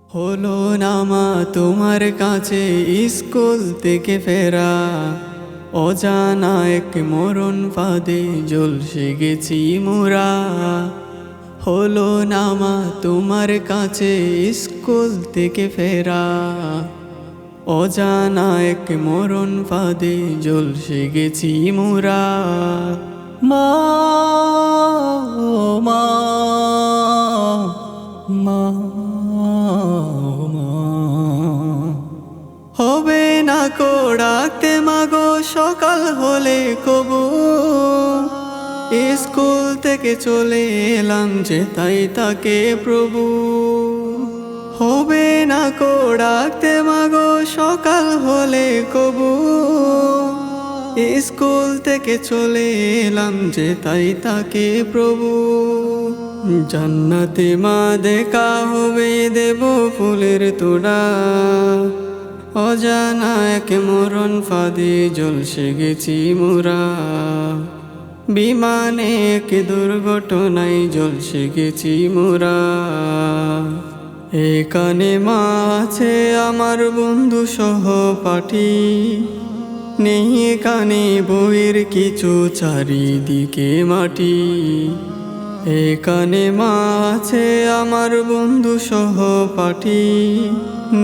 হলো না মা তোমার কাছে স্কুল থেকে ফেরা, অজানা এক মরণ ফাঁদে ঝলসে গেছি মোরা। হলো না মা তোমার কাছে স্কুল থেকে ফেরা, অজানা এক মরণ ফাঁদে ঝলসে গেছি মোরা। মা ও মা, মা হবে না কো ডাকতে মাগো সকাল হলে কবু, স্কুল থেকে চলে এলাম যে তাই তাকে প্রভু। হবে না কো ডাকতে মাগো সকাল হলে কবু, স্কুল থেকে চলে এলাম যে তাই তাকে প্রভু। জান্নাতে মা দেখা হবে দেব ফুলের তোড়া, অজানা এক মরণ ফাঁদে ঝলসে গেছি মোরা। বিমানে এক দুর্ঘটনায় ঝলসে গেছি মোরা। এখানে মা আছে আমার বন্ধু সহপাঠী, নেই এখানে বইয়ের কিছু চারিদিকে মাটি। এখানে মা আছে আমার বন্ধু সহপাঠী,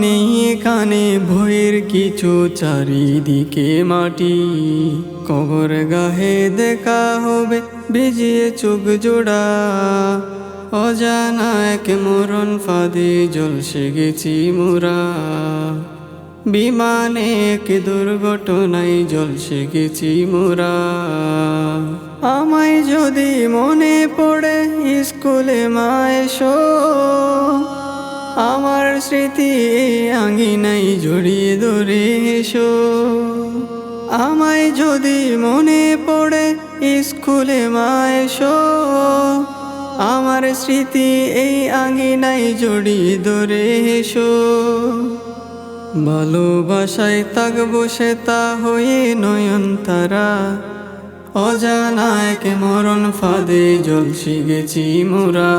নেই এখানে ভয়ের কিছু চারিদিকে মাটি। কবর গাহে দেখা হবে ভিজিয়ে চোখ জোড়া, অজানা এক মরণ ফাঁদে ঝলসে গেছি মোরা। বিমানে এক দুর্ঘটনায় ঝলসে গেছি মোরা। আমায় যদি মনে পড়ে স্কুলে মা এসো, আমার স্মৃতি আঙিনায় জড়িয়ে ধরে এসো। আমায় যদি মনে পড়ে স্কুলে মা এসো, আমার স্মৃতি এই আঙিনায় জড়িয়ে ধরে এসো। ভালোবাসায় থাকবো সে তা হয়ে নয়ন তারা, অজানা এক মরণ ফাঁদে ঝলসে গেছি মোরা।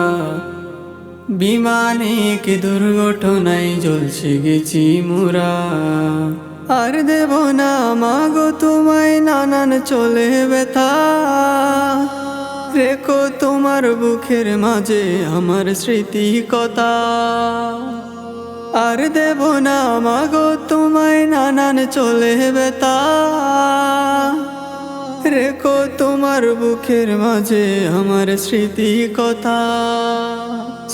বিমানে এক দুর্ঘটনায় ঝলসে গেছি মোরা। আর দেব না মাগো তোমায় নানান চলে ব্যথা, রেখো তোমার বুকের মাঝে আমার স্মৃতি কথা। আর দেব না মাগো তোমায় নানান চলে ব্যথা, রেখো তোমার বুকের মাঝে আমার স্মৃতি কথা।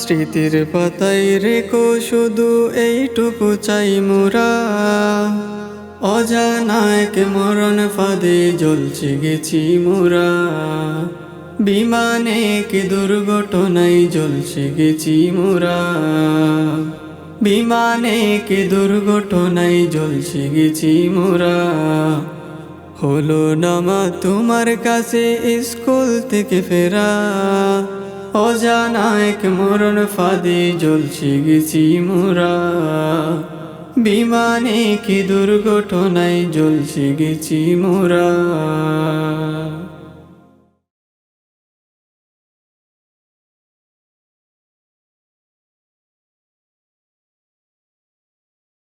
স্মৃতির পাতায় রেখো শুধু এইটুকু চাই মোরা, অজানা এক মরণ ফাঁদে ঝলসে গেছি মোরা। বিমানে এক দুর্ঘটনায় ঝলসে গেছি মোরা। বিমানে এক দুর্ঘটনায় ঝলসে গেছি মোরা। হলো না মা তোমার কাছে স্কুল থেকে ফেরা, অজানা এক মরণ ফাঁদে ঝলসে গেছি মোরা। বিমানে এক দুর্ঘটনায় ঝলসে গেছি মোরা।